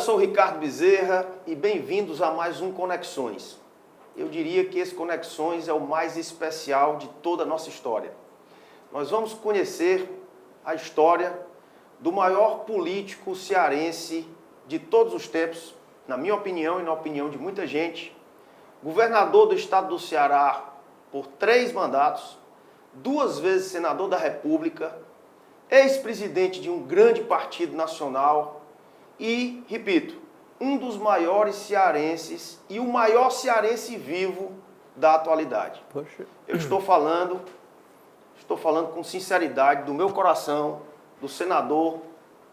sou o Ricardo Bezerra e bem-vindos a mais um Conexões. Eu diria que esse Conexões é o mais especial de toda a nossa história. Nós vamos conhecer a história do maior político cearense de todos os tempos, na minha opinião e na opinião de muita gente, governador do estado do Ceará por 3 mandatos, 2 vezes senador da República, ex-presidente de um grande partido nacional e, repito, um dos maiores cearenses e o maior cearense vivo da atualidade. Poxa. Eu estou falando com sinceridade do meu coração, do senador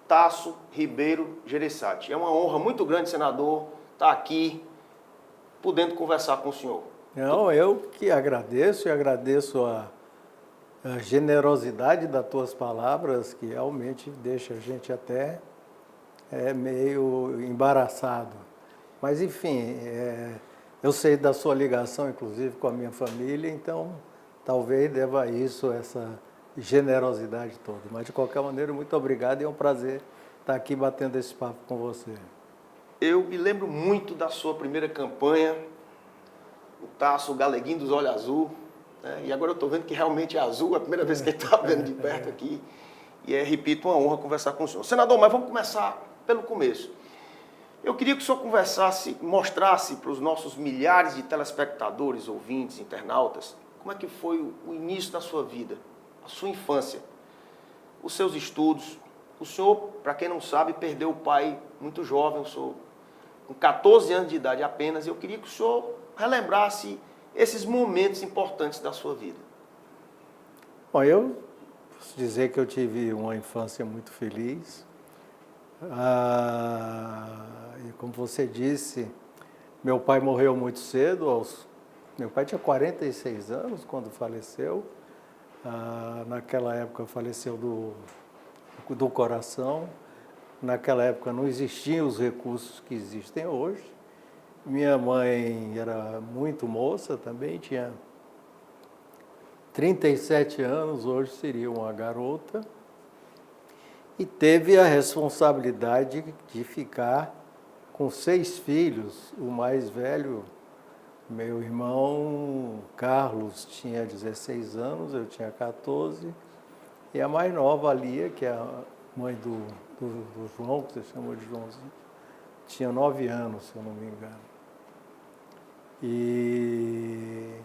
Tasso Ribeiro Gereissati. É uma honra muito grande, senador, estar aqui podendo conversar com o senhor. Não, eu que agradeço e agradeço a generosidade das tuas palavras, que realmente deixa a gente até meio embaraçado. Mas, enfim, eu sei da sua ligação, inclusive, com a minha família, então talvez deva a isso essa generosidade toda. Mas, de qualquer maneira, muito obrigado e é um prazer estar aqui batendo esse papo com você. Eu me lembro muito da sua primeira campanha, o Tasso, o galeguinho dos olhos azul, né? E agora eu estou vendo que realmente é azul, é a primeira vez que ele está vendo de perto aqui. E repito, uma honra conversar com o senhor. Senador, mas vamos começar pelo começo. Eu queria que o senhor mostrasse para os nossos milhares de telespectadores, ouvintes, internautas, como é que foi o início da sua vida, a sua infância, os seus estudos. O senhor, para quem não sabe, perdeu o pai muito jovem, com 14 anos de idade apenas. Eu queria que o senhor relembrasse esses momentos importantes da sua vida. Bom, eu posso dizer que eu tive uma infância muito feliz. E como você disse, meu pai morreu muito cedo. Meu pai tinha 46 anos quando faleceu. Naquela época faleceu do coração. Naquela época não existiam os recursos que existem hoje. Minha mãe era muito moça também, tinha 37 anos, hoje seria uma garota. E teve a responsabilidade de ficar com 6 filhos. O mais velho, meu irmão Carlos, tinha 16 anos, eu tinha 14. E a mais nova, a Lia, que é a mãe do João, que você chamou de Joãozinho, tinha 9 anos, se eu não me engano. E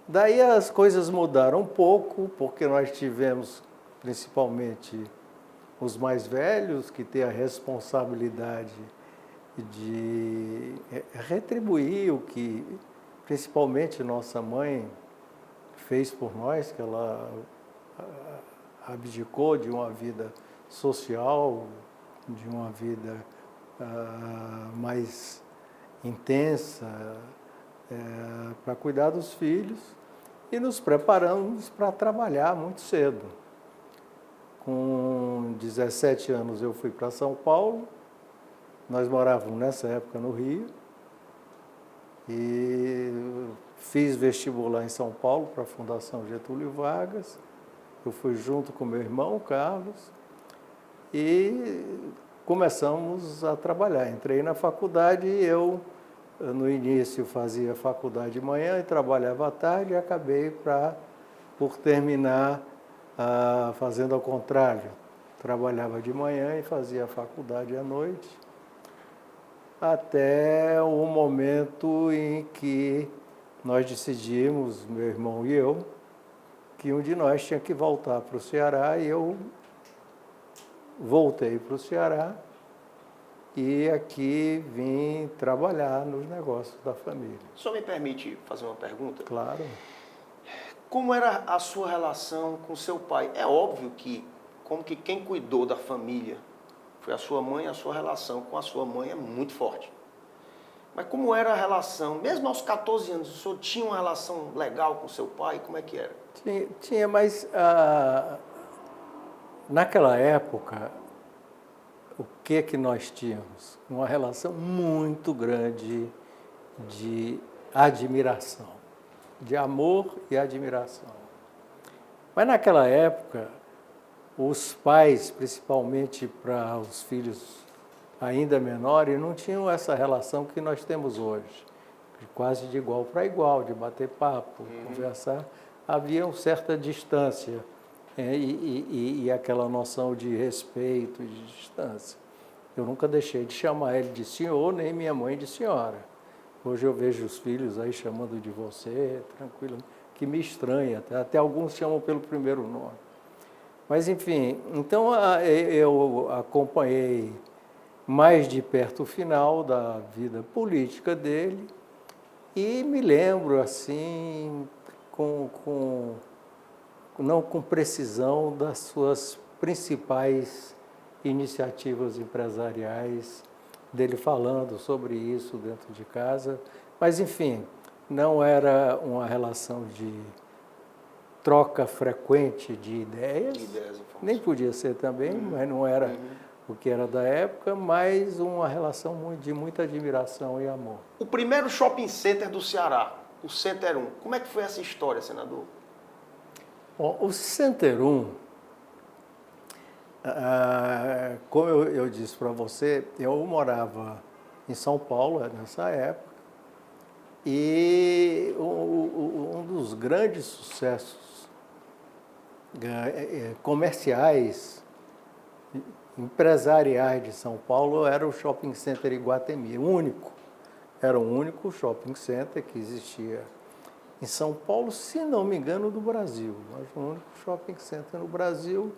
daí as coisas mudaram um pouco, porque nós tivemos, principalmente, os mais velhos, que têm a responsabilidade de retribuir o que, principalmente, nossa mãe fez por nós, que ela abdicou de uma vida social, de uma vida mais intensa, para cuidar dos filhos, e nos preparamos para trabalhar muito cedo. Com 17 anos eu fui para São Paulo, nós morávamos nessa época no Rio, e fiz vestibular em São Paulo para a Fundação Getúlio Vargas. Eu fui junto com meu irmão Carlos e começamos a trabalhar. Entrei na faculdade e eu, no início, fazia faculdade de manhã e trabalhava à tarde, e acabei por terminar fazendo ao contrário. Trabalhava de manhã e fazia faculdade à noite, até o momento em que nós decidimos, meu irmão e eu, que um de nós tinha que voltar para o Ceará, e eu voltei para o Ceará e aqui vim trabalhar nos negócios da família. O senhor me permite fazer uma pergunta? Claro. Como era a sua relação com seu pai? É óbvio que, como que quem cuidou da família foi a sua mãe, a sua relação com a sua mãe é muito forte. Mas como era a relação, mesmo aos 14 anos, o senhor tinha uma relação legal com seu pai? Como é que era? Tinha, mas naquela época, o que nós tínhamos? Uma relação muito grande de admiração, de amor e admiração. Mas naquela época, os pais, principalmente para os filhos ainda menor e não tinham essa relação que nós temos hoje, quase de igual para igual, de bater papo, conversar. Havia uma certa distância e aquela noção de respeito, de distância. Eu nunca deixei de chamar ele de senhor, nem minha mãe de senhora. Hoje eu vejo os filhos aí chamando de você, tranquilo, que me estranha, até alguns chamam pelo primeiro nome. Mas, enfim, então eu acompanhei mais de perto o final da vida política dele e me lembro, assim, não com precisão, das suas principais iniciativas empresariais, dele falando sobre isso dentro de casa. Mas, enfim, não era uma relação de troca frequente de ideias, nem podia ser também, mas não era o que era da época, mas uma relação de muita admiração e amor. O primeiro shopping center do Ceará, o Center 1, como é que foi essa história, senador? Bom, o Center 1, como eu disse para você, eu morava em São Paulo nessa época, e um dos grandes sucessos comerciais, empresariais de São Paulo era o Shopping Center Iguatemi, era o único shopping center que existia em São Paulo, se não me engano, do Brasil, mas o único shopping center no Brasil.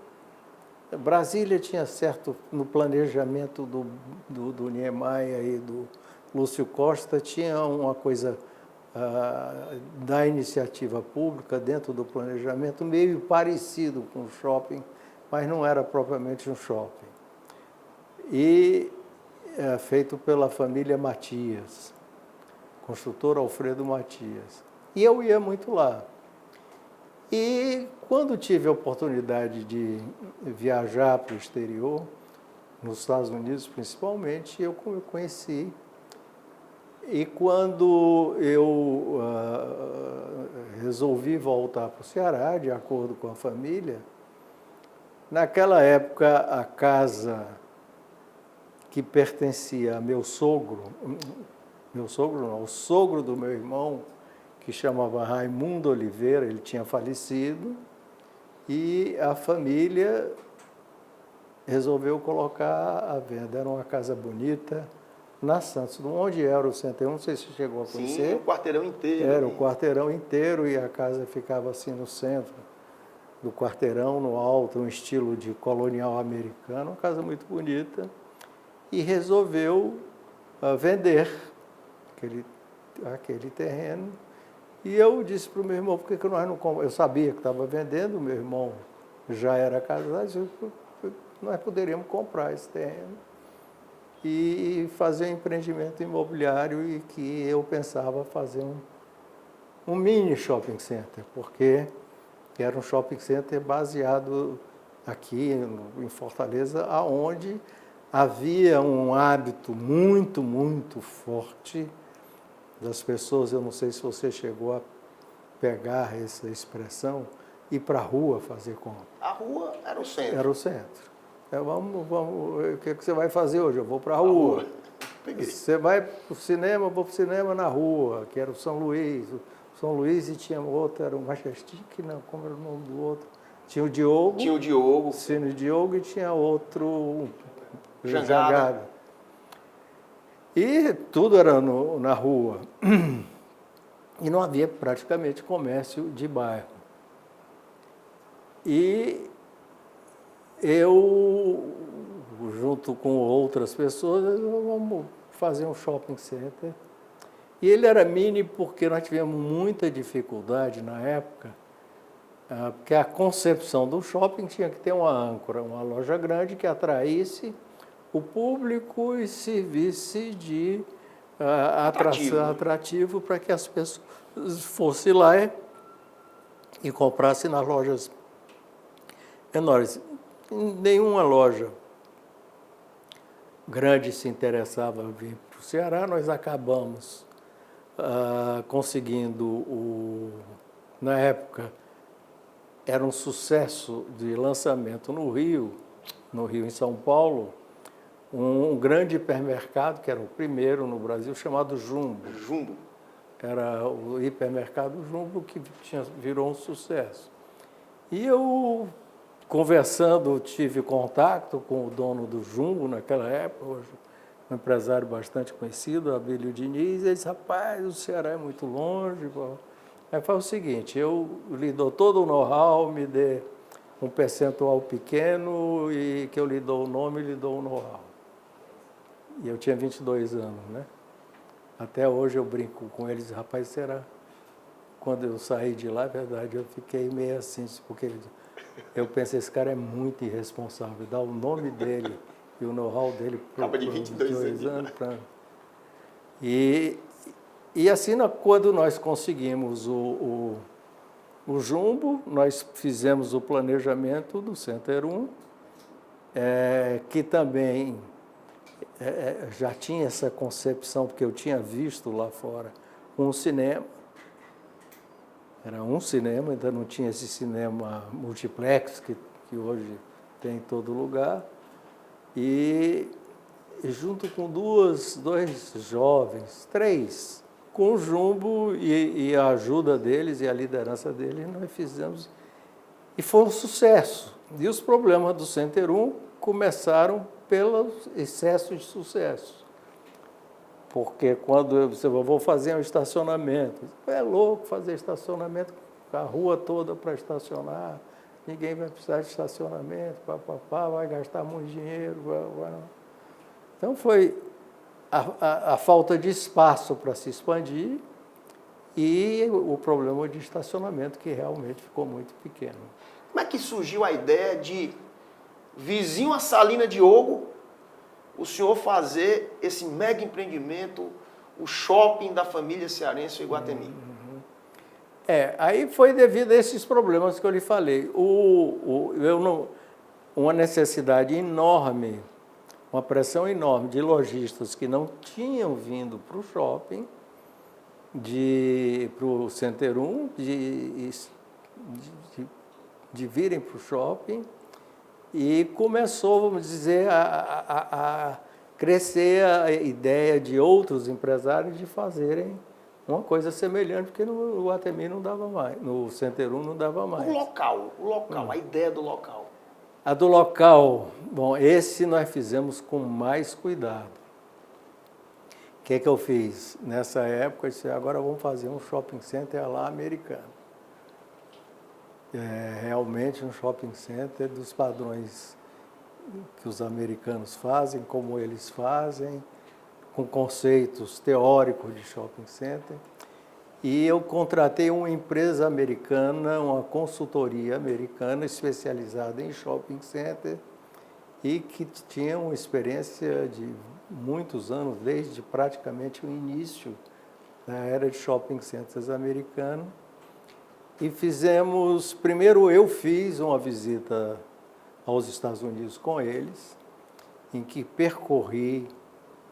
Brasília tinha certo, no planejamento do Niemeyer e do Lúcio Costa, tinha uma coisa da iniciativa pública dentro do planejamento, meio parecido com o shopping, mas não era propriamente um shopping. E feito pela família Matias, construtor Alfredo Matias. E eu ia muito lá. E quando tive a oportunidade de viajar para o exterior, nos Estados Unidos principalmente, eu conheci. E quando eu resolvi voltar para o Ceará, de acordo com a família, naquela época a casa que pertencia a meu sogro não, o sogro do meu irmão, que chamava Raimundo Oliveira, ele tinha falecido, e a família resolveu colocar à venda. Era uma casa bonita, na Santos, onde era o Center 1, não sei se você chegou a conhecer. Sim, o quarteirão inteiro. Era o quarteirão inteiro e a casa ficava assim no centro do quarteirão, no alto, um estilo de colonial americano, uma casa muito bonita. E resolveu vender aquele terreno. E eu disse para o meu irmão, por que nós não compramos? Eu sabia que estava vendendo, o meu irmão já era casado, nós poderíamos comprar esse terreno e fazer um empreendimento imobiliário, e que eu pensava fazer um mini shopping center, porque era um shopping center baseado aqui em Fortaleza, aonde havia um hábito muito, muito forte das pessoas. Eu não sei se você chegou a pegar essa expressão, ir para a rua fazer compra. A rua era o centro. Era o centro. Vamos, o que você vai fazer hoje? Eu vou para a rua. Você vai para o cinema, eu vou para o cinema na rua, que era o São Luís. O São Luís, e tinha outro, era o Majestic, não, como era o nome do outro? Tinha o Diogo. Tinha o Diogo. Cine Diogo, e tinha outro, Jangada. E tudo era na rua. E não havia praticamente comércio de bairro. E eu, junto com outras pessoas, vamos fazer um shopping center. E ele era mini porque nós tivemos muita dificuldade na época, porque a concepção do shopping tinha que ter uma âncora, uma loja grande que atraísse o público e servisse de atrativo para que as pessoas fossem lá e comprassem nas lojas menores. Nenhuma loja grande se interessava em vir para o Ceará. Nós acabamos conseguindo, na época, era um sucesso de lançamento no Rio, em São Paulo, um grande hipermercado, que era o primeiro no Brasil, chamado Jumbo. Jumbo. Era o hipermercado Jumbo, que virou um sucesso. E eu, conversando, tive contato com o dono do Jumbo naquela época, hoje um empresário bastante conhecido, Abílio Diniz, e ele disse, rapaz, o Ceará é muito longe. Pô. Aí foi o seguinte, eu lhe dou todo o know-how, me dê um percentual pequeno e que eu lhe dou o nome e lhe dou o know-how. E eu tinha 22 anos, né? Até hoje eu brinco com eles, rapaz, será? Quando eu saí de lá, é verdade, eu fiquei meio assim, porque eu pensei, esse cara é muito irresponsável, dá o nome dele e o know-how dele para de 22 anos. E assim, quando nós conseguimos o Jumbo, nós fizemos o planejamento do Center 1, que também já tinha essa concepção, porque eu tinha visto lá fora um cinema. Era um cinema, ainda não tinha esse cinema multiplex que hoje tem em todo lugar. E junto com dois jovens, três, com o Jumbo e a ajuda deles e a liderança deles, nós fizemos. E foi um sucesso. E os problemas do Center 1 começaram pelo excesso de sucesso. Porque quando você vou fazer um estacionamento, é louco fazer estacionamento, a rua toda para estacionar, ninguém vai precisar de estacionamento, vai gastar muito dinheiro. Então foi a falta de espaço para se expandir e o problema de estacionamento, que realmente ficou muito pequeno. Como é que surgiu a ideia de, vizinho a Salina Diogo, o senhor fazer esse mega empreendimento, o shopping da família cearense, o Iguatemi? Aí foi devido a esses problemas que eu lhe falei. Uma necessidade enorme, uma pressão enorme de lojistas que não tinham vindo para o shopping, para o Center 1, de virem para o shopping, e começou, vamos dizer, a crescer a ideia de outros empresários de fazerem uma coisa semelhante, porque no Iguatemi não dava mais, no Center 1 não dava mais. O local, a ideia do local. A do local, bom, esse nós fizemos com mais cuidado. O que eu fiz? Nessa época, eu disse, agora vamos fazer um shopping center lá americano. Realmente um shopping center dos padrões que os americanos fazem, como eles fazem, com conceitos teóricos de shopping center. E eu contratei uma empresa americana, uma consultoria americana especializada em shopping center e que tinha uma experiência de muitos anos, desde praticamente o início da era de shopping centers americano. E primeiro eu fiz uma visita aos Estados Unidos com eles, em que percorri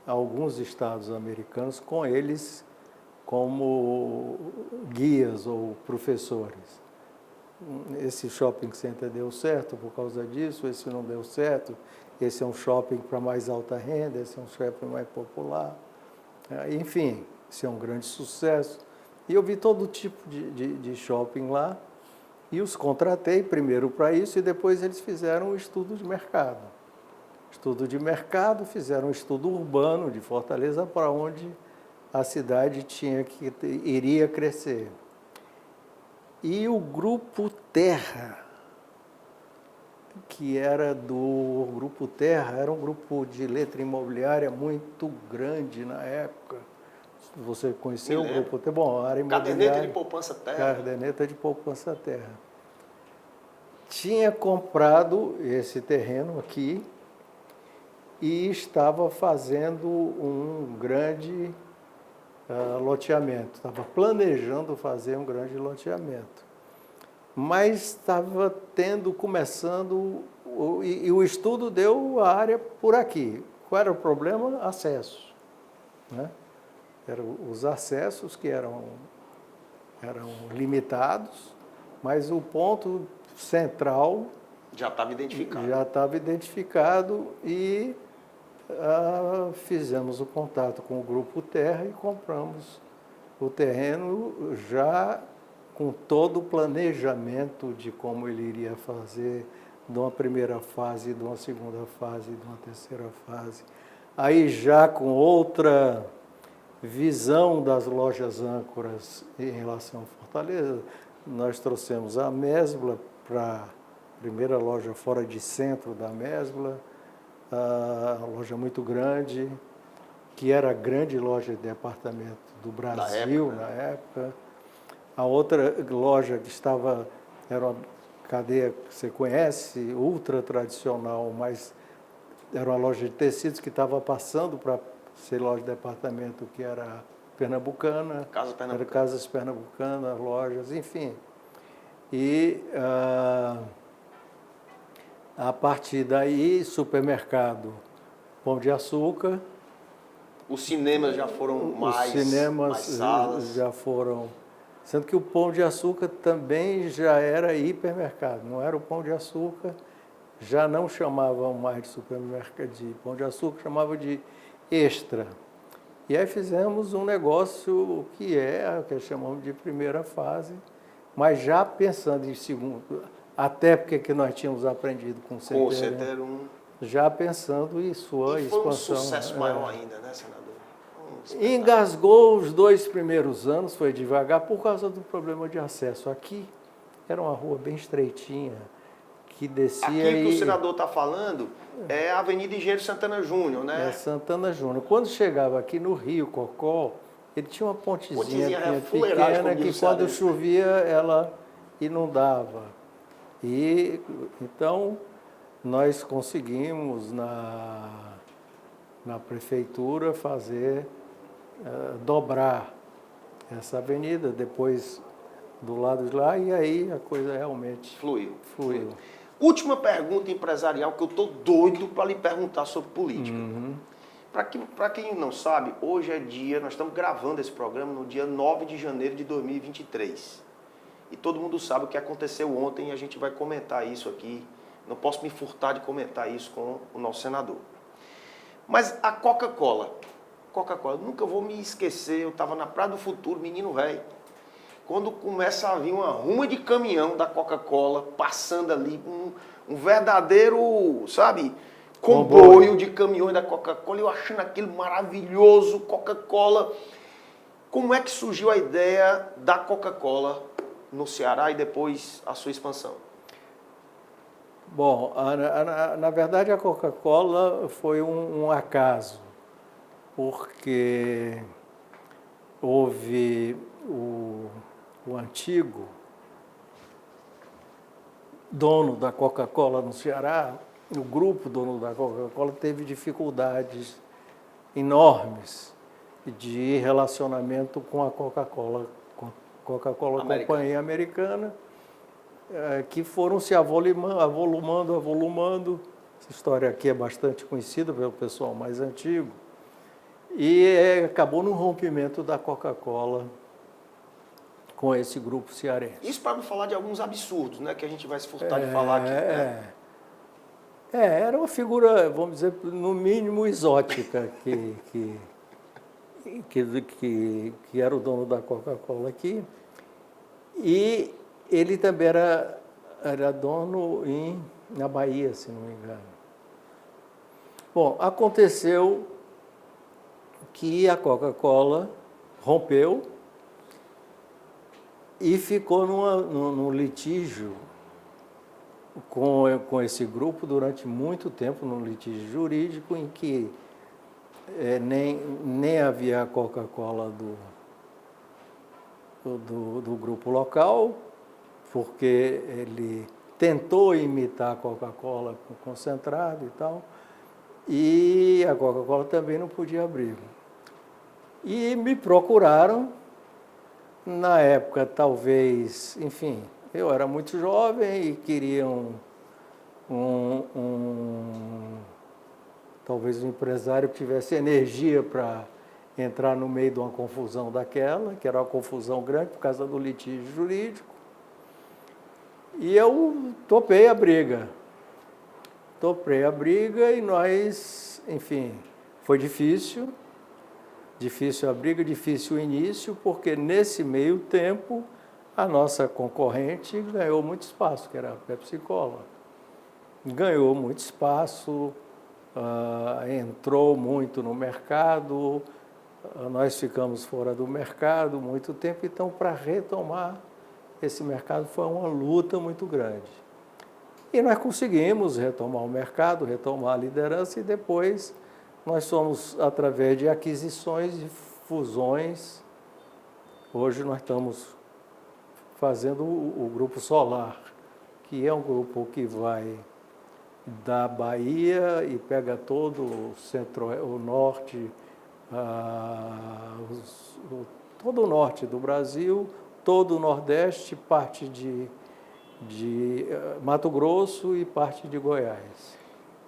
alguns estados americanos com eles como guias ou professores. Esse shopping center deu certo por causa disso, esse não deu certo, esse é um shopping para mais alta renda, esse é um shopping mais popular. Enfim, esse é um grande sucesso. E eu vi todo tipo de shopping lá e os contratei primeiro para isso e depois eles fizeram um estudo de mercado. Estudo de mercado, fizeram um estudo urbano de Fortaleza para onde a cidade iria crescer. E o Grupo Terra, que era do Grupo Terra, era um grupo de letra imobiliária muito grande na época. Você conheceu o Grupo Terra? Bom, a área imobiliária... Caderneta de Poupança Terra. Caderneta de Poupança Terra. Tinha comprado esse terreno aqui e estava fazendo um grande loteamento. Estava planejando fazer um grande loteamento. Mas estava começando, e o estudo deu a área por aqui. Qual era o problema? Acesso, né? Eram os acessos que eram limitados, mas o ponto central já estava identificado. Já estava identificado e fizemos o contato com o Grupo Terra e compramos o terreno já com todo o planejamento de como ele iria fazer de uma primeira fase, de uma segunda fase, de uma terceira fase. Aí já com outra visão das lojas âncoras em relação a Fortaleza, nós trouxemos a Mesbla para a primeira loja fora de centro da Mesbla, uma loja muito grande, que era a grande loja de departamento do Brasil na época. A outra loja que estava, era uma cadeia que você conhece, ultra tradicional, mas era uma loja de tecidos que estava passando para ser loja de departamento, que era pernambucana, Casa Pernambucana. era Casas Pernambucanas, lojas, enfim. E a partir daí, supermercado Pão de Açúcar. Os cinemas já foram mais, Os cinemas mais salas. já foram. Sendo que o Pão de Açúcar também já era hipermercado, não era o Pão de Açúcar, já não chamavam mais de supermercado de Pão de Açúcar, chamavam de Extra. E aí fizemos um negócio que chamamos de primeira fase, mas já pensando em segundo, até porque nós tínhamos aprendido com o Center 1. Com o Center 1. Já pensando em sua expansão. Foi um sucesso maior ainda, né, senador? Engasgou os 2 primeiros anos, foi devagar, por causa do problema de acesso. Aqui era uma rua bem estreitinha, que descia. Aqui o que o senador está falando é a Avenida Engenheiro Santana Júnior, né? É Santana Júnior. Quando chegava aqui no Rio Cocó, ele tinha uma pontezinha pequena que quando chovia ela inundava. E então nós conseguimos na prefeitura fazer dobrar essa avenida, depois do lado de lá, e aí a coisa realmente fluiu. Última pergunta empresarial que eu estou doido para lhe perguntar sobre política. Para quem não sabe, hoje é nós estamos gravando esse programa no dia 9 de janeiro de 2023. E todo mundo sabe o que aconteceu ontem e a gente vai comentar isso aqui. Não posso me furtar de comentar isso com o nosso senador. Mas a Coca-Cola, nunca vou me esquecer, eu estava na Praia do Futuro, menino velho, quando começa a vir uma ruma de caminhão da Coca-Cola, passando ali, um verdadeiro, sabe, comboio de caminhões da Coca-Cola, eu achando aquilo maravilhoso, Coca-Cola. Como é que surgiu a ideia da Coca-Cola no Ceará e depois a sua expansão? Bom, na verdade a Coca-Cola foi um acaso, porque houve o antigo dono da Coca-Cola no Ceará, o grupo dono da Coca-Cola teve dificuldades enormes de relacionamento com a Coca-Cola Companhia Americana, que foram se avolumando. Essa história aqui é bastante conhecida pelo pessoal mais antigo. E acabou no rompimento da Coca-Cola com esse grupo cearense. Isso para não falar de alguns absurdos, né, que a gente vai se furtar de falar aqui. Né? Era uma figura, vamos dizer, no mínimo exótica, que era o dono da Coca-Cola aqui. E ele também era dono na Bahia, se não me engano. Bom, aconteceu que a Coca-Cola rompeu e ficou num litígio com esse grupo durante muito tempo, num litígio jurídico em que nem havia a Coca-Cola do grupo local, porque ele tentou imitar a Coca-Cola com concentrado e tal, e a Coca-Cola também não podia abrir. E me procuraram, na época talvez, enfim, eu era muito jovem e queriam talvez um empresário que tivesse energia para entrar no meio de uma confusão daquela, que era uma confusão grande por causa do litígio jurídico. E eu topei a briga. Toprei a briga e nós, enfim, foi difícil a briga, difícil o início, porque nesse meio tempo a nossa concorrente ganhou muito espaço, que era a Pepsi Cola. Ganhou muito espaço, entrou muito no mercado, nós ficamos fora do mercado muito tempo, então para retomar esse mercado foi uma luta muito grande. E nós conseguimos retomar o mercado, retomar a liderança e depois nós somos, através de aquisições e fusões, hoje nós estamos fazendo o Grupo Solar, que é um grupo que vai da Bahia e pega todo o centro, o norte, todo o norte do Brasil, todo o nordeste, parte de Mato Grosso e parte de Goiás.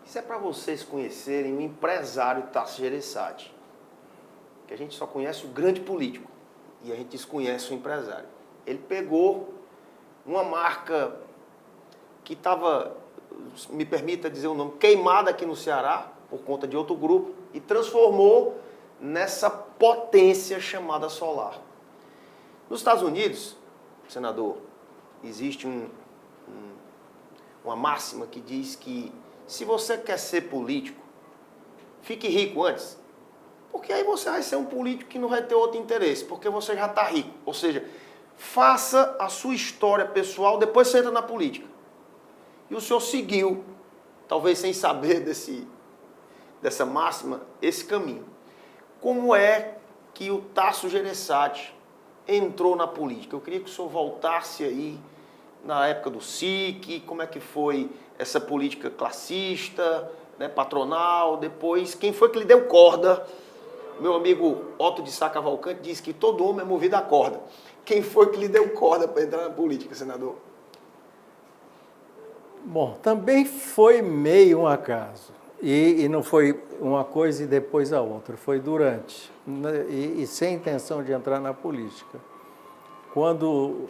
Isso é para vocês conhecerem o empresário Tasso Gereissati, que a gente só conhece o grande político e a gente desconhece o empresário. Ele pegou uma marca que estava, me permita dizer o nome, queimada aqui no Ceará, por conta de outro grupo, e transformou nessa potência chamada Solar. Nos Estados Unidos, senador, existe uma máxima que diz que se você quer ser político, fique rico antes, porque aí você vai ser um político que não vai ter outro interesse, porque você já está rico. Ou seja, faça a sua história pessoal, depois você entra na política. E o senhor seguiu, talvez sem saber dessa máxima, esse caminho. Como é que o Tasso Gereissati entrou na política? Eu queria que o senhor voltasse aí na época do SIC, como é que foi essa política classista, né, patronal, depois, quem foi que lhe deu corda? Meu amigo Otto de Sá Cavalcante diz que todo homem é movido a corda. Quem foi que lhe deu corda para entrar na política, senador? Bom, também foi meio um acaso. E não foi uma coisa e depois a outra, foi durante. E sem intenção de entrar na política. Quando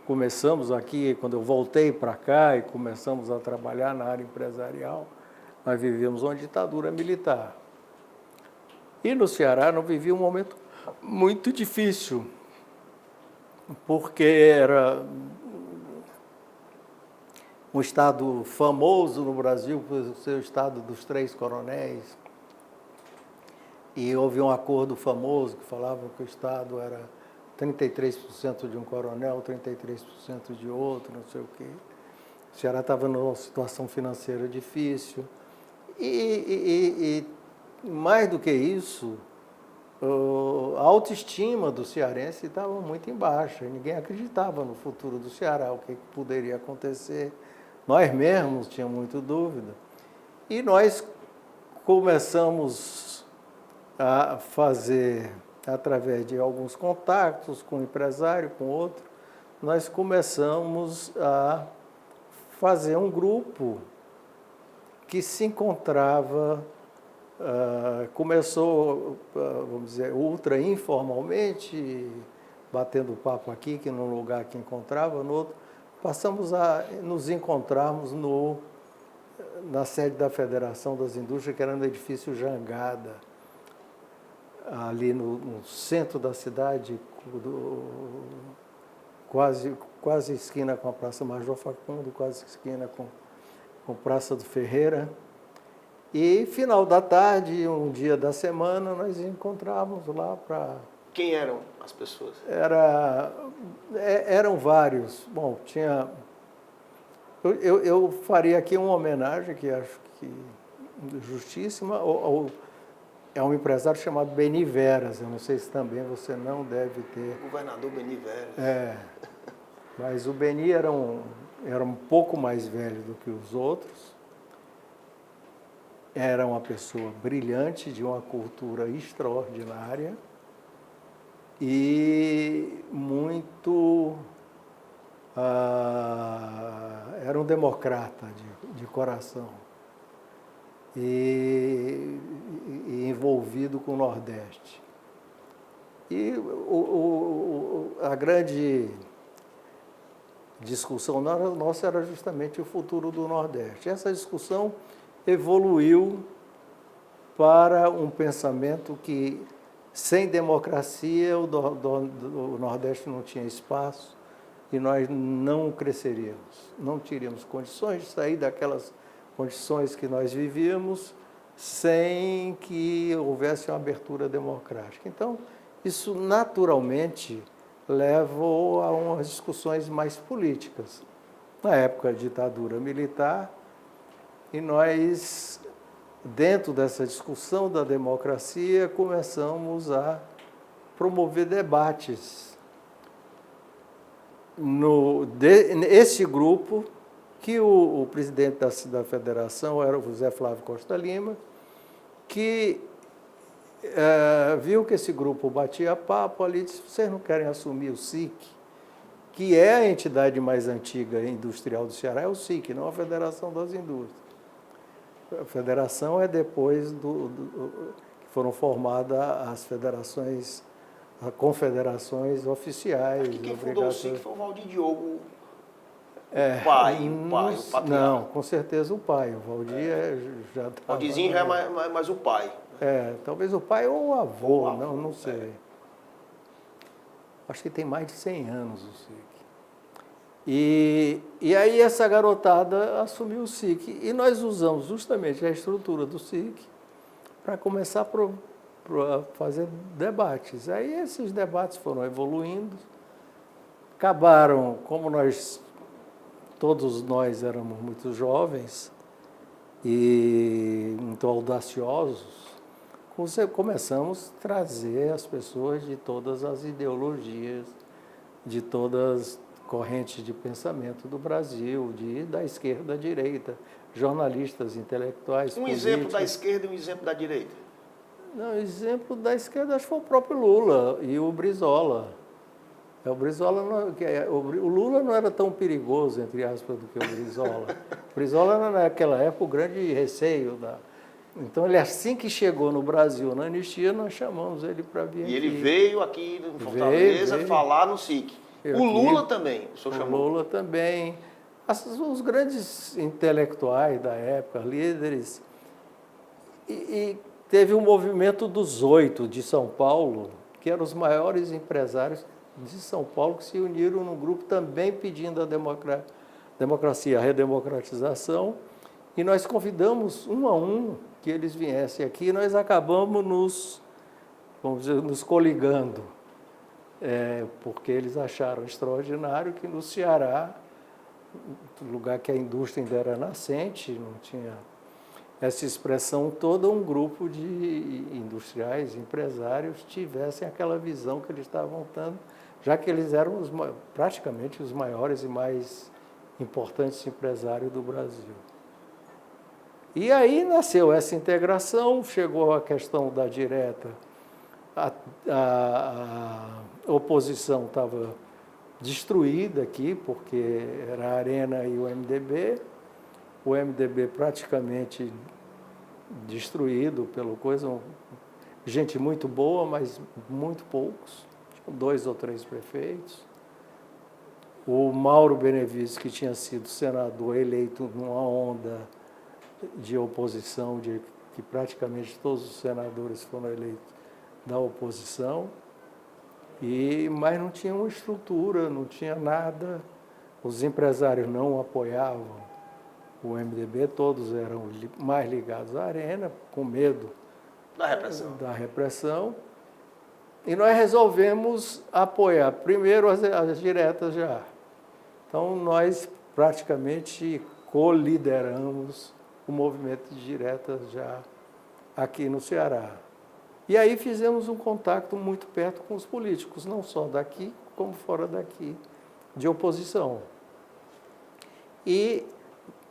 começamos aqui, quando eu voltei para cá e começamos a trabalhar na área empresarial, nós vivíamos uma ditadura militar. E no Ceará não vivia um momento muito difícil, porque era um estado famoso no Brasil por ser o estado dos 3 coronéis. E houve um acordo famoso que falava que o estado era 33% de um coronel, 33% de outro, não sei o quê. O Ceará estava numa situação financeira difícil. E mais do que isso, a autoestima do cearense estava muito em baixa. Ninguém acreditava no futuro do Ceará, o que poderia acontecer. Nós mesmos tínhamos muita dúvida. E nós começamos a fazer, através de alguns contatos com um empresário, com outro, nós começamos a fazer um grupo que se encontrava, começou, vamos dizer, ultra informalmente, batendo papo aqui, que num lugar que encontrava, no outro. Passamos a nos encontrarmos na sede da Federação das Indústrias, que era no edifício Jangada, ali no centro da cidade, quase esquina com a Praça Major Facundo, quase esquina com Praça do Ferreira. E final da tarde, um dia da semana, nós encontrávamos lá para... Quem eram as pessoas? Eram vários. Bom, tinha... Eu faria aqui uma homenagem, que acho que justíssima, é um empresário chamado Beni Veras. Eu não sei se também você não deve ter... Governador Beni Veras. Mas o Beni era um pouco mais velho do que os outros. Era uma pessoa brilhante, de uma cultura extraordinária e muito... era um democrata de coração e envolvido com o Nordeste. E a grande discussão nossa era justamente o futuro do Nordeste. Essa discussão evoluiu para um pensamento que, sem democracia, o Nordeste não tinha espaço e nós não cresceríamos, não teríamos condições de sair daquelas condições que nós vivíamos sem que houvesse uma abertura democrática. Então, isso naturalmente levou a umas discussões mais políticas. Na época da ditadura militar, e nós, dentro dessa discussão da democracia, começamos a promover debates. Esse grupo, que o presidente da federação era o José Flávio Costa Lima, que viu que esse grupo batia papo ali, disse: vocês não querem assumir o SIC, que é a entidade mais antiga industrial do Ceará, é o SIC, não a Federação das Indústrias. A federação é depois que foram formadas as federações, as confederações oficiais. Aqui quem fundou o SIC foi o Valdir Diogo, o pai, o patriarca. Não, com certeza o pai. O Valdir já estava... Valdirzinho já é mais o pai. Talvez o pai ou o avô, não sei. Acho que tem mais de 100 anos o SIC. E aí essa garotada assumiu o SIC. E nós usamos justamente a estrutura do SIC para começar a fazer debates. Aí esses debates foram evoluindo, acabaram, como todos nós éramos muito jovens e muito audaciosos, começamos a trazer as pessoas de todas as ideologias, de todas as correntes de pensamento do Brasil, da esquerda à direita, jornalistas, intelectuais, políticos. Exemplo da esquerda e um exemplo da direita? Não, o exemplo da esquerda acho que foi o próprio Lula e o Brizola. O Lula não era tão perigoso, entre aspas, do que o Brizola. O Brizola era, naquela época, o grande receio Então, ele, assim que chegou no Brasil, na anistia, nós chamamos ele para vir aqui. E ele veio aqui em Fortaleza falar no SIC. O Lula também, o senhor chamou? O Lula também. Os grandes intelectuais da época, líderes. E teve um movimento dos 8 de São Paulo, que eram os maiores empresários de São Paulo, que se uniram num grupo também pedindo a democracia, a redemocratização. E nós convidamos um a um que eles viessem aqui, e nós acabamos nos coligando, porque eles acharam extraordinário que no Ceará, lugar que a indústria ainda era nascente, não tinha essa expressão toda, um grupo de industriais, empresários, tivessem aquela visão que eles estavam dando, já que eles eram praticamente os maiores e mais importantes empresários do Brasil. E aí nasceu essa integração, chegou a questão da direta, a oposição estava destruída aqui, porque era a Arena e o MDB praticamente destruído pelo coisa, gente muito boa, mas muito poucos, 2 ou 3 prefeitos. O Mauro Benevides, que tinha sido senador, eleito numa onda de oposição, que praticamente todos os senadores foram eleitos da oposição, mas não tinha uma estrutura, não tinha nada, os empresários não apoiavam o MDB, todos eram mais ligados à Arena, com medo da repressão. E nós resolvemos apoiar primeiro as diretas já. Então, nós praticamente colideramos o movimento de diretas já aqui no Ceará. E aí fizemos um contato muito perto com os políticos, não só daqui, como fora daqui, de oposição. E,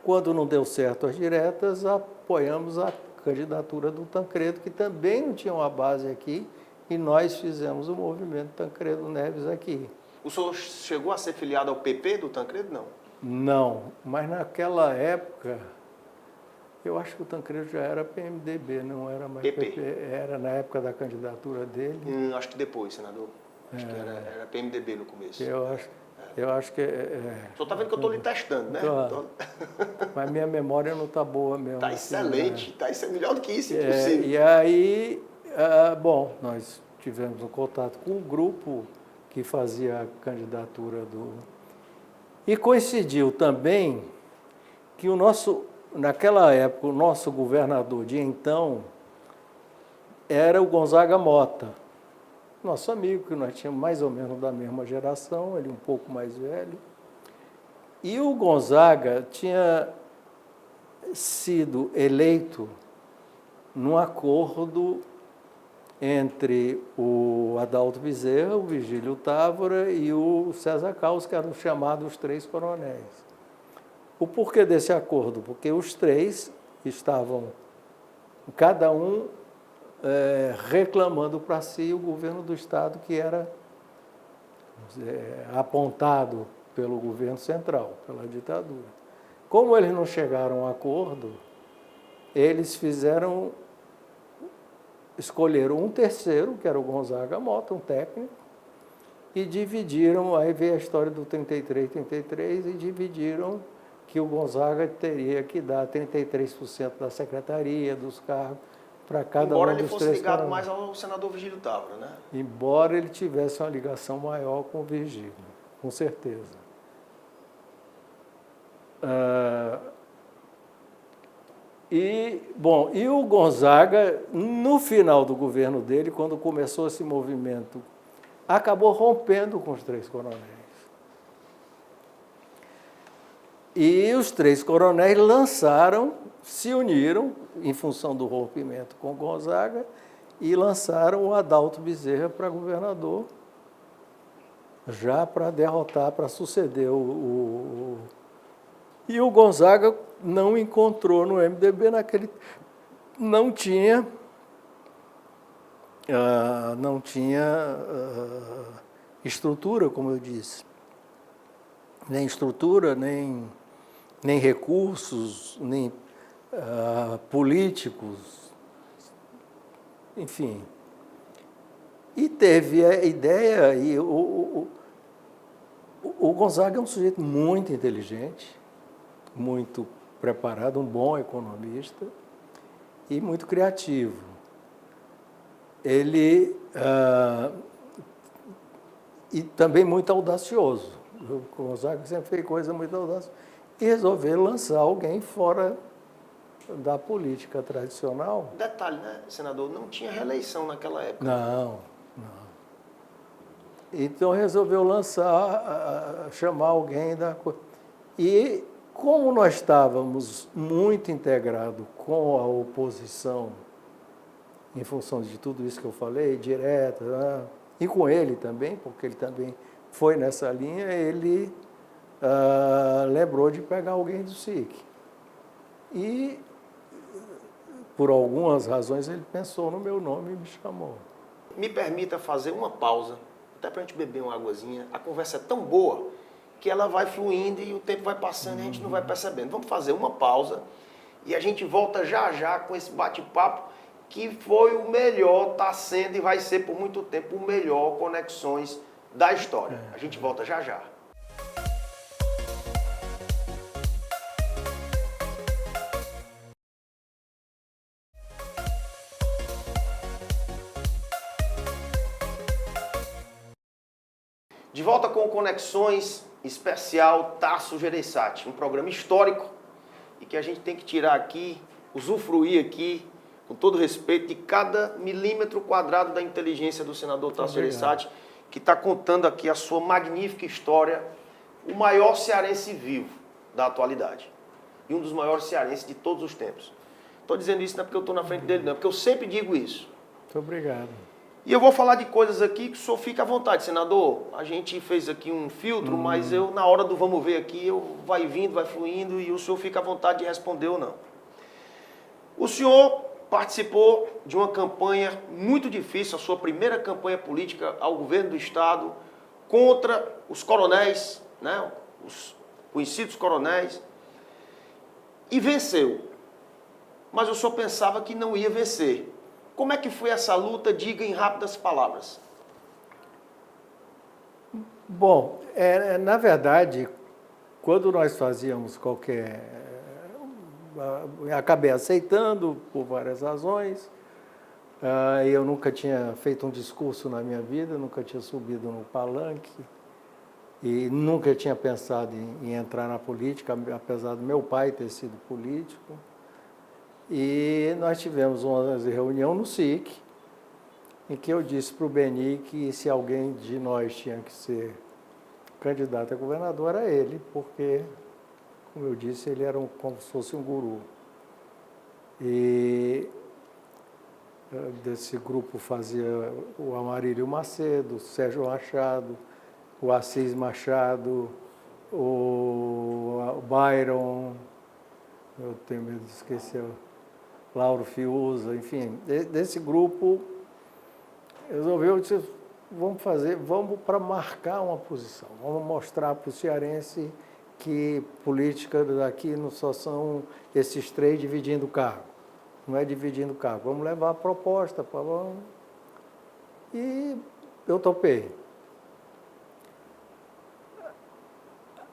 quando não deu certo as diretas, apoiamos a candidatura do Tancredo, que também não tinha uma base aqui, e nós fizemos o movimento Tancredo Neves aqui. O senhor chegou a ser filiado ao PP do Tancredo, não? Não, mas naquela época, eu acho que o Tancredo já era PMDB, não era mais PP. Era na época da candidatura dele. Acho que depois, senador. Acho que era PMDB no começo. Eu acho. Eu acho que O senhor está vendo que eu estou lhe testando, né? Claro. Mas minha memória não está boa mesmo. Está assim, excelente, está melhor do que isso, né? impossível. E aí, bom, nós tivemos um contato com um grupo que fazia a candidatura do... E coincidiu também que naquela época, o nosso governador de então era o Gonzaga Mota, nosso amigo, que nós tínhamos mais ou menos da mesma geração, ele um pouco mais velho. E o Gonzaga tinha sido eleito num acordo entre o Adalto Bezerra, o Virgílio Távora e o César Carlos, que eram chamados os três coronéis. O porquê desse acordo? Porque os três estavam, cada um reclamando para si o governo do Estado que era apontado pelo governo central, pela ditadura. Como eles não chegaram a um acordo, eles escolheram um terceiro, que era o Gonzaga Mota, um técnico, e dividiram, aí veio a história do 33, e dividiram que o Gonzaga teria que dar 33% da secretaria, dos cargos, para cada um dos três. Embora ele fosse ligado mais ao senador Virgílio Távora, né? Embora ele tivesse uma ligação maior com o Virgílio, com certeza. E o Gonzaga, no final do governo dele, quando começou esse movimento, acabou rompendo com os três coronéis. E os três coronéis se uniram, em função do rompimento com o Gonzaga, e lançaram o Adalto Bezerra para governador, já para derrotar, para suceder E o Gonzaga não encontrou no MDB não tinha estrutura, como eu disse. Nem estrutura, nem recursos, nem políticos, enfim. E teve a ideia, e o Gonzaga é um sujeito muito inteligente, muito preparado, um bom economista e muito criativo. Ele e também muito audacioso. O Gonzaga sempre fez coisa muito audaciosa. E resolveu lançar alguém fora da política tradicional. Detalhe, né, senador? Não tinha reeleição naquela época. Não. Então resolveu chamar alguém da coisa. E como nós estávamos muito integrados com a oposição, em função de tudo isso que eu falei, direta, e com ele também, porque ele também foi nessa linha, ele lembrou de pegar alguém do SIC. E, por algumas razões, ele pensou no meu nome e me chamou. Me permita fazer uma pausa, até para a gente beber uma águazinha. A conversa é tão boa que ela vai fluindo e o tempo vai passando e a gente não vai percebendo. Vamos fazer uma pausa e a gente volta já já com esse bate-papo que foi o melhor, está sendo e vai ser por muito tempo o melhor Conexões da história. A gente volta já já. De volta com Conexões especial Tasso Gereissati, um programa histórico e que a gente tem que tirar aqui, usufruir aqui, com todo respeito, de cada milímetro quadrado da inteligência do senador Tasso Gereissati, que está contando aqui a sua magnífica história, o maior cearense vivo da atualidade e um dos maiores cearenses de todos os tempos. Estou dizendo isso não é porque eu estou na frente dele, não, é porque eu sempre digo isso. Muito obrigado. E eu vou falar de coisas aqui que o senhor fica à vontade, senador. A gente fez aqui um filtro, mas eu, na hora do vamos ver aqui, vai vindo, vai fluindo e o senhor fica à vontade de responder ou não. O senhor participou de uma campanha muito difícil, a sua primeira campanha política ao governo do Estado, contra os coronéis, né, os conhecidos coronéis, e venceu. Mas o senhor pensava que não ia vencer. Como é que foi essa luta? Diga em rápidas palavras. Bom, na verdade, quando nós fazíamos qualquer... Acabei aceitando por várias razões. Eu nunca tinha feito um discurso na minha vida, nunca tinha subido no palanque e nunca tinha pensado em entrar na política, apesar do meu pai ter sido político. E nós tivemos uma reunião no SIC, em que eu disse para o Beni que se alguém de nós tinha que ser candidato a governador era ele, porque, como eu disse, ele era como se fosse um guru. E desse grupo fazia o Amarílio Macedo, o Sérgio Machado, o Assis Machado, o Byron, eu tenho medo de esquecer, Lauro Fiuza, enfim, desse grupo resolveu, disse, vamos para marcar uma posição, vamos mostrar para o cearense que política daqui não só são esses três dividindo o cargo, não é dividindo o cargo, vamos levar a proposta, e eu topei.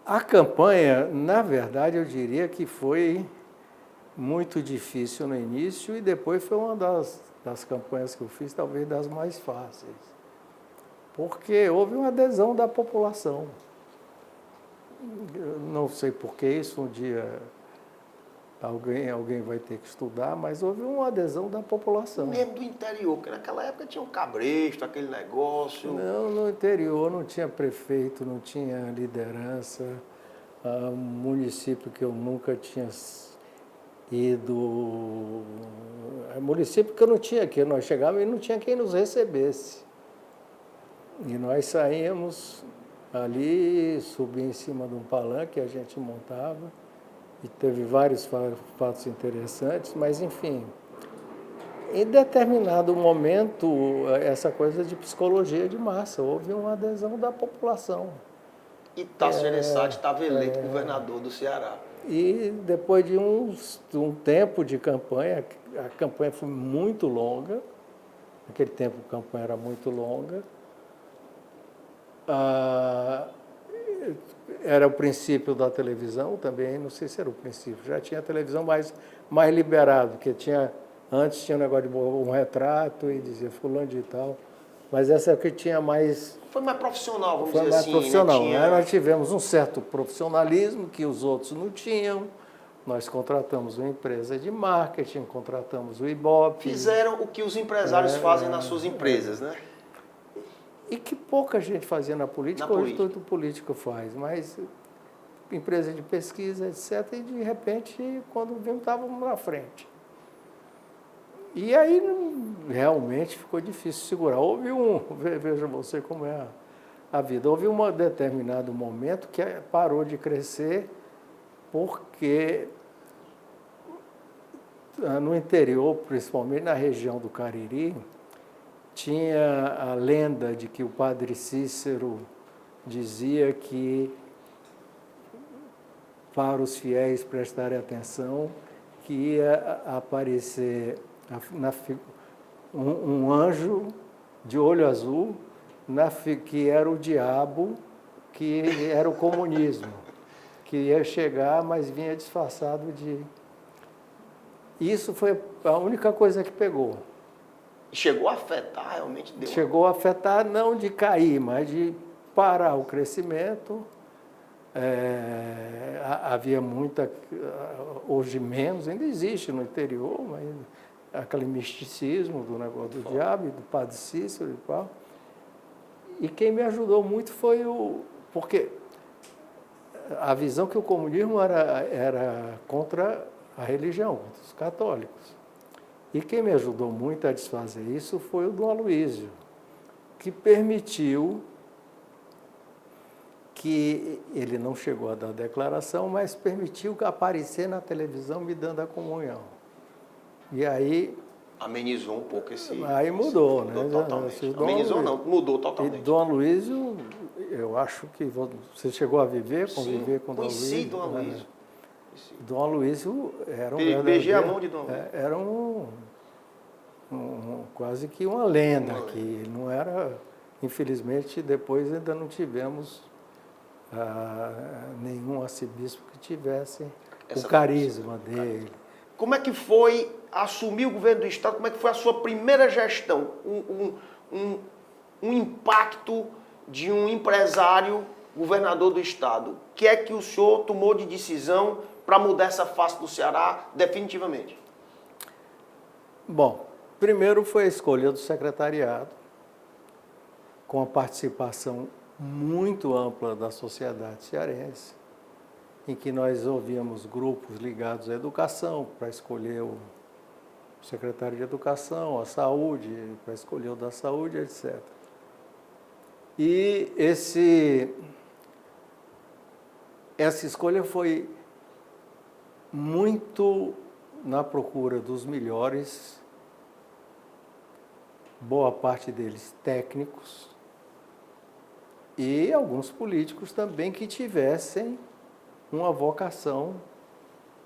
A campanha, na verdade, eu diria que foi muito difícil no início e depois foi uma das campanhas que eu fiz, talvez das mais fáceis, porque houve uma adesão da população. Eu não sei por que isso, um dia alguém vai ter que estudar, mas houve uma adesão da população. Mesmo do interior, porque naquela época tinha um cabresto, aquele negócio. Não, no interior não tinha prefeito, não tinha liderança, um município que eu nunca tinha ido, município que eu não tinha, que nós chegávamos e não tinha quem nos recebesse. E nós saíamos ali, subia em cima de um palanque que a gente montava, e teve vários fatos interessantes, mas enfim, em determinado momento, essa coisa de psicologia de massa, houve uma adesão da população. E Tasso Gereissati estava eleito governador do Ceará. E depois de um tempo de campanha, a campanha foi muito longa, naquele tempo a campanha era muito longa, era o princípio da televisão também, não sei se era o princípio, já tinha televisão mais liberado, porque antes tinha um negócio de um retrato e dizia fulano de tal, mas essa é o que tinha mais... Foi mais profissional, vamos Foi dizer mais assim. profissional. Né? Tinha... Nós tivemos um certo profissionalismo que os outros não tinham. Nós contratamos uma empresa de marketing, contratamos o Ibope. Fizeram o que os empresários fazem nas suas empresas, né? E que pouca gente fazia na política, hoje todo político faz, mas empresa de pesquisa, etc., e de repente, quando vimos, estávamos na frente. E aí realmente ficou difícil segurar. Houve veja você como é a vida, houve um determinado momento que parou de crescer porque no interior, principalmente na região do Cariri, tinha a lenda de que o padre Cícero dizia que para os fiéis prestarem atenção que ia aparecer um anjo de olho azul, que era o diabo, que era o comunismo, que ia chegar, mas vinha disfarçado de... Isso foi a única coisa que pegou. Chegou a afetar, realmente deu. Chegou a afetar, não de cair, mas de parar o crescimento. Havia muita, hoje menos, ainda existe no interior, mas aquele misticismo do negócio do diabo, do padre Cícero e tal. E quem me ajudou muito foi porque a visão que o comunismo era contra a religião, contra os católicos. E quem me ajudou muito a desfazer isso foi o Dom Aloísio, que permitiu que ele não chegou a dar declaração, mas permitiu aparecer na televisão me dando a comunhão. E aí... Amenizou um pouco esse... Aí mudou, né? Totalmente. Amenizou não, mudou totalmente. E Dom Aloísio, eu acho que você chegou a conviver com Dom Aloísio. Sim, Dom Aloísio. Dom Aloísio era beijei a mão de Dom Aloísio. Era quase que uma lenda, que não era Infelizmente, depois ainda não tivemos nenhum arcebispo que tivesse o carisma dele. Como é que foi assumir o governo do Estado? Como é que foi a sua primeira gestão? Um impacto de um empresário governador do Estado. O que é que o senhor tomou de decisão para mudar essa face do Ceará definitivamente? Bom, primeiro foi a escolha do secretariado, com a participação muito ampla da sociedade cearense, em que nós ouvíamos grupos ligados à educação para escolher o secretário de Educação, a saúde, para escolher o da saúde, etc. E essa escolha foi muito na procura dos melhores, boa parte deles técnicos, e alguns políticos também que tivessem uma vocação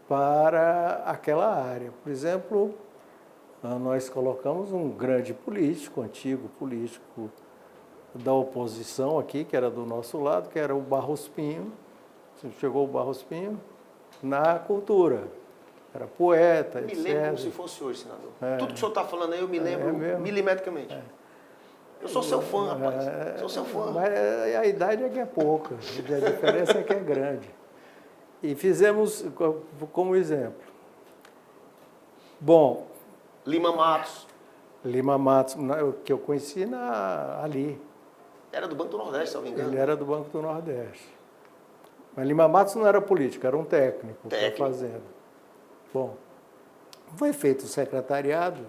para aquela área. Por exemplo, nós colocamos um grande político, antigo político da oposição aqui, que era do nosso lado, que era o Barros Pinho. Chegou o Barros Pinho na cultura. Era poeta, etc. Me lembro como se fosse hoje, senador. Tudo que o senhor está falando aí, eu me lembro milimetricamente. Eu sou seu fã, rapaz. Sou seu fã. Mas a idade é que é pouca, a diferença é que é grande. E fizemos como exemplo. Bom... Lima Matos. Lima Matos, que eu conheci ali. Era do Banco do Nordeste, se não me engano. Ele era do Banco do Nordeste. Mas Lima Matos não era político, era um técnico. Da fazenda. Bom, foi feito o secretariado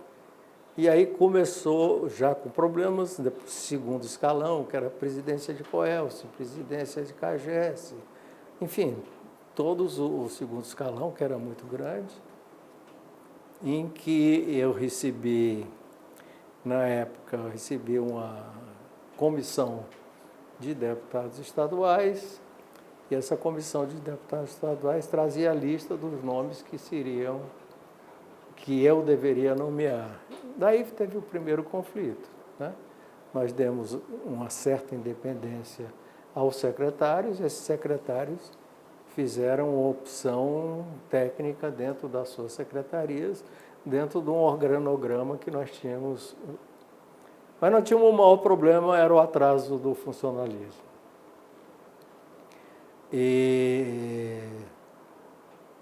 e aí começou já com problemas, segundo escalão, que era presidência de Coelce, presidência de Cagesse, enfim, todos o segundo escalão, que era muito grande, em que eu recebi, na época, uma comissão de deputados estaduais, e essa comissão de deputados estaduais trazia a lista dos nomes que eu deveria nomear. Daí teve o primeiro conflito, né? Nós demos uma certa independência aos secretários, e esses secretários fizeram uma opção técnica dentro das suas secretarias, dentro de um organograma que nós tínhamos. Mas não tínhamos o maior problema, era o atraso do funcionalismo. E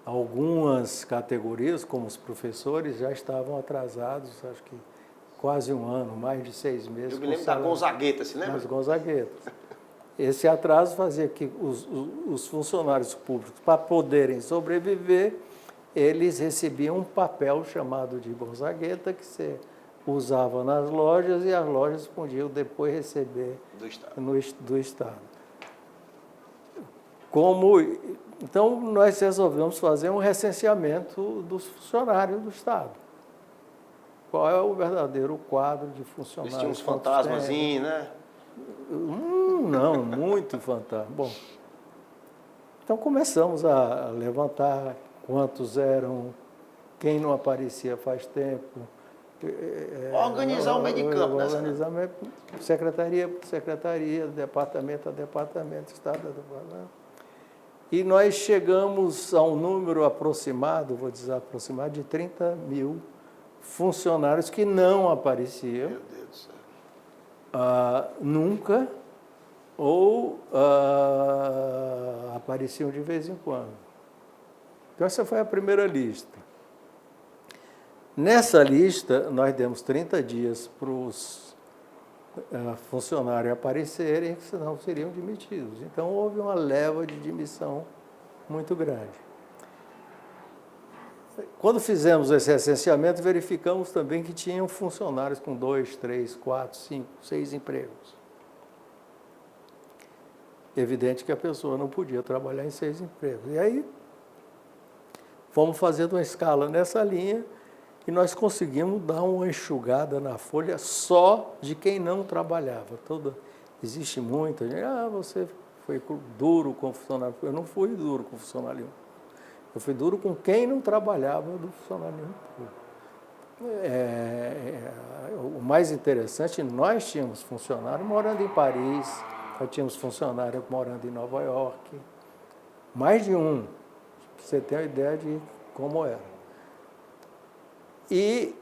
algumas categorias, como os professores, já estavam atrasados, acho que quase um ano, mais de 6 meses. Eu me lembro da Gonzagueta, se lembra? Das Gonzaguetas. Esse atraso fazia que os funcionários públicos, para poderem sobreviver, eles recebiam um papel chamado de Gonzagueta, que você usava nas lojas, e as lojas podiam depois receber do Estado. Então, nós resolvemos fazer um recenseamento dos funcionários do Estado. Qual é o verdadeiro quadro de funcionários? Eles tinham uns fantasmazinhos, né? Não, muito fantasma. Bom, então começamos a levantar quantos eram, quem não aparecia faz tempo. Organizar o meio de campo, né? Secretaria por secretaria, departamento a departamento, Estado a departamento. E nós chegamos a um número aproximado, vou dizer aproximado, de 30 mil funcionários que não apareciam. Meu Deus do céu. Nunca, ou apareciam de vez em quando. Então, essa foi a primeira lista. Nessa lista, nós demos 30 dias para os funcionários aparecerem, senão seriam demitidos. Então, houve uma leva de demissão muito grande. Quando fizemos esse recenseamento, verificamos também que tinham funcionários com 2, 3, 4, 5, 6 empregos. Evidente que a pessoa não podia trabalhar em 6 empregos. E aí, fomos fazendo uma escala nessa linha e nós conseguimos dar uma enxugada na folha só de quem não trabalhava. Existe muita gente, você foi duro com o funcionário. Eu não fui duro com o funcionário. Eu fui duro com quem não trabalhava do funcionalismo público. o mais interessante, nós tínhamos funcionário morando em Paris, nós tínhamos funcionário morando em Nova York, mais de um, para você ter uma ideia de como era. E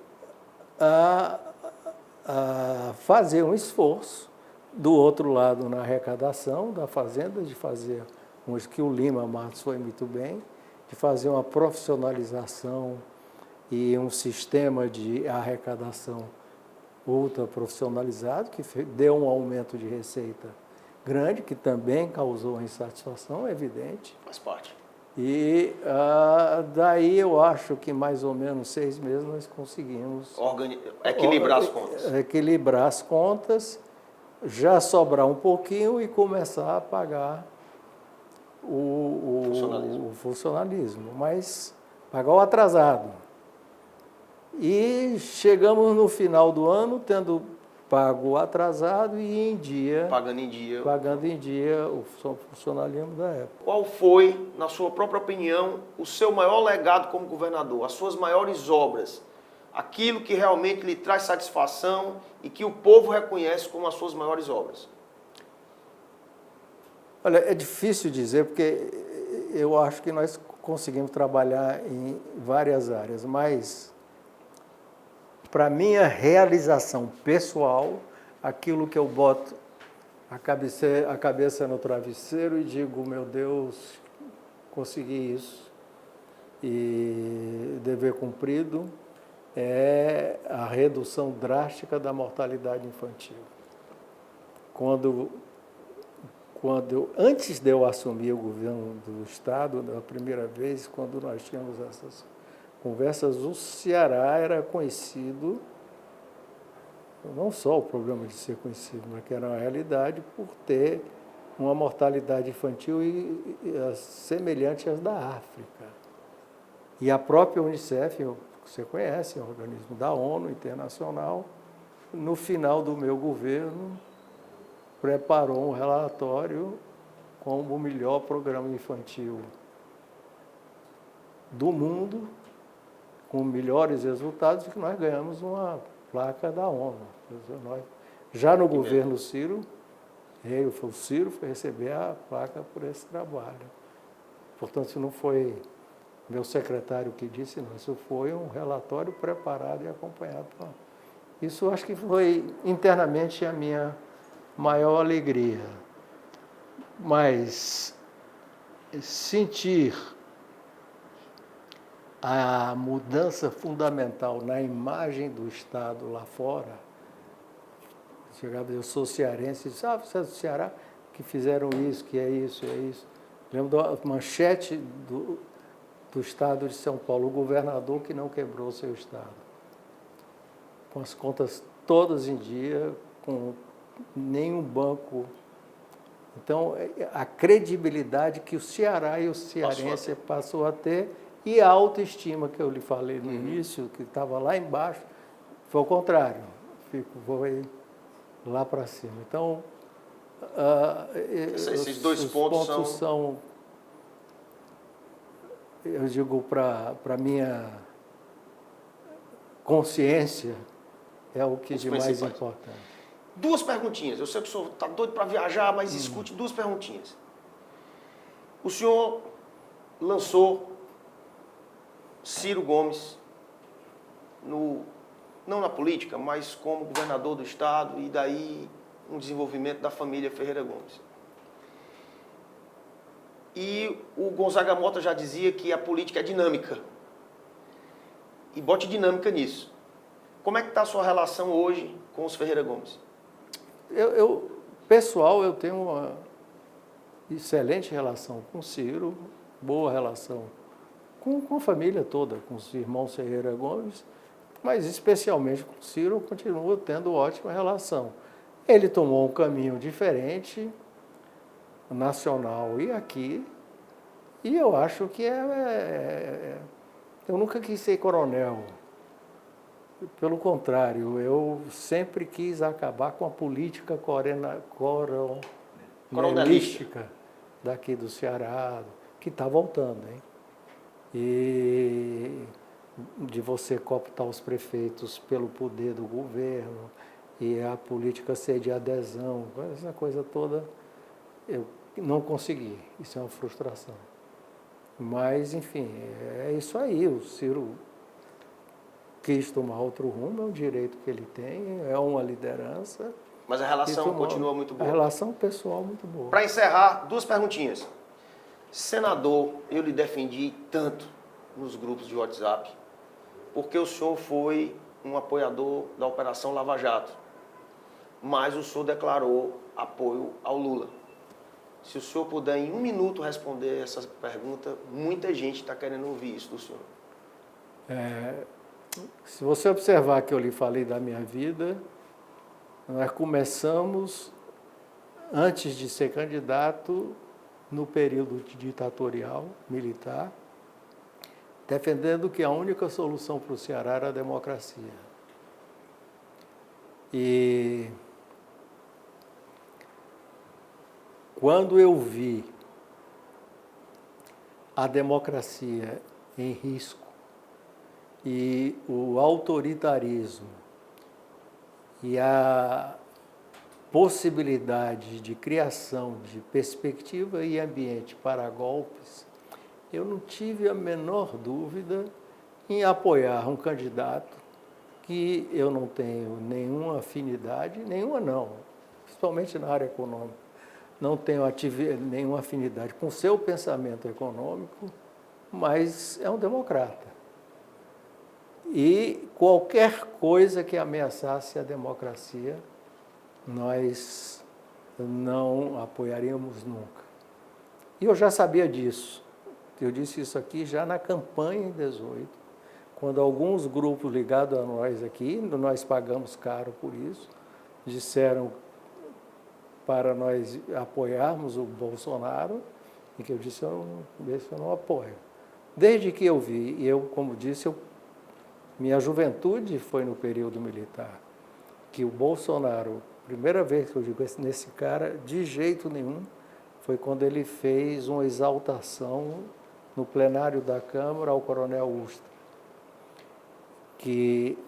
a fazer um esforço do outro lado na arrecadação da fazenda, de fazer, que o Lima Matos foi muito bem, de fazer uma profissionalização e um sistema de arrecadação ultra profissionalizado, que deu um aumento de receita grande, que também causou insatisfação evidente. Faz parte. E daí eu acho que mais ou menos 6 meses nós conseguimos equilibrar as contas. Equilibrar as contas, já sobrar um pouquinho e começar a pagar o funcionalismo, mas pagar o atrasado. E chegamos no final do ano tendo pago o atrasado e em dia, pagando em dia o funcionalismo da época. Qual foi, na sua própria opinião, o seu maior legado como governador, as suas maiores obras, aquilo que realmente lhe traz satisfação e que o povo reconhece como as suas maiores obras? Olha, é difícil dizer, porque eu acho que nós conseguimos trabalhar em várias áreas, mas para minha realização pessoal, aquilo que eu boto a cabeça no travesseiro e digo, meu Deus, consegui isso, e dever cumprido, é a redução drástica da mortalidade infantil. Antes de eu assumir o governo do Estado, da primeira vez, quando nós tínhamos essas conversas, o Ceará era conhecido, não só o problema de ser conhecido, mas que era uma realidade por ter uma mortalidade infantil semelhante às da África. E a própria Unicef, você conhece, é um organismo da ONU internacional, no final do meu governo, preparou um relatório como o melhor programa infantil do mundo, com melhores resultados, que nós ganhamos uma placa da ONU. Já no governo Ciro, o Ciro foi receber a placa por esse trabalho. Portanto, isso não foi meu secretário que disse, não, isso foi um relatório preparado e acompanhado. Isso acho que foi internamente a minha maior alegria. Mas sentir a mudança fundamental na imagem do Estado lá fora, chegava, eu sou cearense, disse, você é do Ceará, que fizeram isso, que é isso, é isso. Lembro da manchete do Estado de São Paulo, o governador que não quebrou o seu Estado. Com as contas todas em dia, com nenhum banco. Então, a credibilidade que o Ceará e o cearense passou a ter, e a autoestima que eu lhe falei no início, que estava lá embaixo, foi o contrário, foi lá para cima. Então, esses dois pontos são, eu digo, para a minha consciência, é o que de mais importante. 2 perguntinhas. Eu sei que o senhor está doido para viajar, mas escute 2 perguntinhas. O senhor lançou Ciro Gomes, não na política, mas como governador do Estado, e daí um desenvolvimento da família Ferreira Gomes. E o Gonzaga Mota já dizia que a política é dinâmica. E bote dinâmica nisso. Como é que está a sua relação hoje com os Ferreira Gomes? Pessoal, eu tenho uma excelente relação com o Ciro, boa relação com a família toda, com os irmãos Ferreira Gomes, mas especialmente com o Ciro, eu continuo tendo ótima relação. Ele tomou um caminho diferente, nacional e aqui, e eu acho que eu nunca quis ser coronel. Pelo contrário, eu sempre quis acabar com a política coronelística daqui do Ceará, que está voltando, hein? E de você cooptar os prefeitos pelo poder do governo e a política ser de adesão, essa coisa toda, eu não consegui. Isso é uma frustração. Mas, enfim, é isso aí. O Ciro quis tomar outro rumo, é um direito que ele tem, é uma liderança. Mas a relação continua muito boa. A relação pessoal muito boa. Para encerrar, 2 perguntinhas. Senador, eu lhe defendi tanto nos grupos de WhatsApp, porque o senhor foi um apoiador da Operação Lava Jato, mas o senhor declarou apoio ao Lula. Se o senhor puder em 1 minuto responder essa pergunta, muita gente está querendo ouvir isso do senhor. Se você observar que eu lhe falei da minha vida, nós começamos, antes de ser candidato, no período ditatorial, militar, defendendo que a única solução para o Ceará era a democracia. E quando eu vi a democracia em risco e o autoritarismo e a possibilidade de criação de perspectiva e ambiente para golpes, eu não tive a menor dúvida em apoiar um candidato que eu não tenho nenhuma afinidade, nenhuma não, principalmente na área econômica, não tenho nenhuma afinidade com o seu pensamento econômico, mas é um democrata. E qualquer coisa que ameaçasse a democracia, nós não apoiaríamos nunca. E eu já sabia disso. Eu disse isso aqui já na campanha em 18, quando alguns grupos ligados a nós aqui, nós pagamos caro por isso, disseram para nós apoiarmos o Bolsonaro, e que eu disse, eu não apoio. Desde que eu vi, e eu, como disse, minha juventude foi no período militar, que o Bolsonaro, primeira vez que eu digo nesse cara, de jeito nenhum, foi quando ele fez uma exaltação no plenário da Câmara ao coronel Ustra, que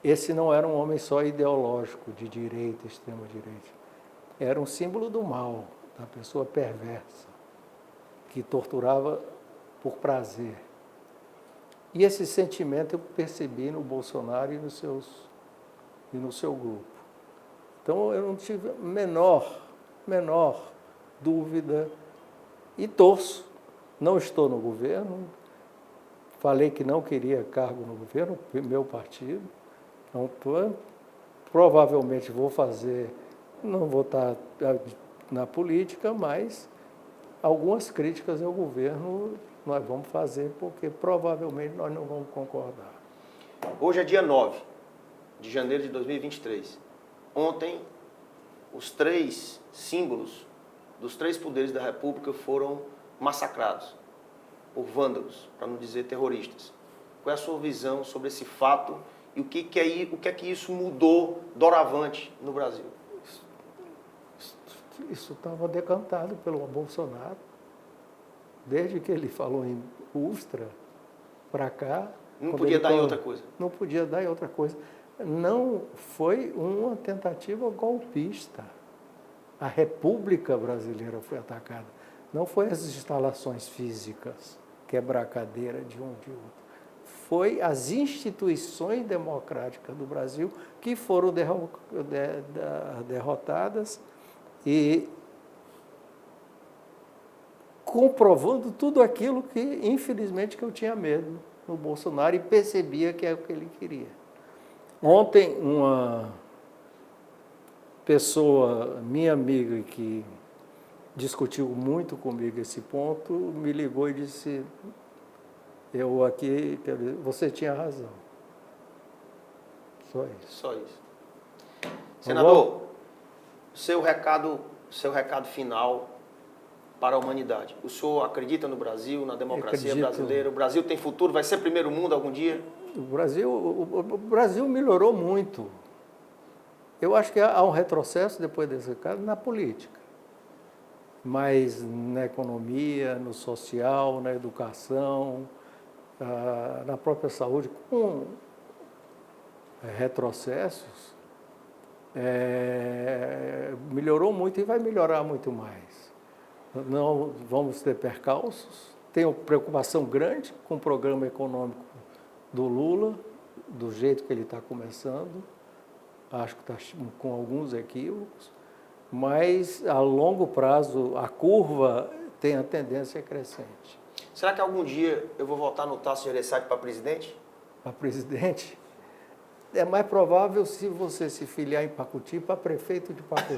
esse não era um homem só ideológico, de direita, extrema-direita, era um símbolo do mal, da pessoa perversa, que torturava por prazer. E esse sentimento eu percebi no Bolsonaro e no seu grupo. Então eu não tive a menor dúvida e torço. Não estou no governo, falei que não queria cargo no governo, meu partido, não estou, provavelmente vou fazer, não vou estar na política, mas algumas críticas ao governo nós vamos fazer, porque provavelmente nós não vamos concordar. Hoje é dia 9 de janeiro de 2023. Ontem, os 3 símbolos dos 3 poderes da República foram massacrados por vândalos, para não dizer terroristas. Qual é a sua visão sobre esse fato e o que é que isso mudou doravante no Brasil? Isso estava decantado pelo Bolsonaro. Desde que ele falou em Ustra para cá... Não podia dar em outra coisa. Não podia dar em outra coisa. Não foi uma tentativa golpista. A República Brasileira foi atacada. Não foi as instalações físicas, quebrar a cadeira de um de outro. Foi as instituições democráticas do Brasil que foram derrotadas e comprovando tudo aquilo que, infelizmente, que eu tinha medo no Bolsonaro e percebia que é o que ele queria. Ontem, uma pessoa, minha amiga, que discutiu muito comigo esse ponto, me ligou e disse, você tinha razão. Só isso. Só isso. Senador, seu recado final para a humanidade. O senhor acredita no Brasil, na democracia brasileira? O Brasil tem futuro? Vai ser primeiro mundo algum dia? O Brasil melhorou muito. Eu acho que há um retrocesso depois desse caso na política. Mas na economia, no social, na educação, na própria saúde, com retrocessos, melhorou muito e vai melhorar muito mais. Não vamos ter percalços. Tenho preocupação grande com o programa econômico do Lula, do jeito que ele está começando. Acho que está com alguns equívocos, mas a longo prazo a curva tem a tendência crescente. Será que algum dia eu vou votar no Tasso Gereissati para presidente? Para presidente? É mais provável se você se filiar em Pacuti para prefeito de Pacuti.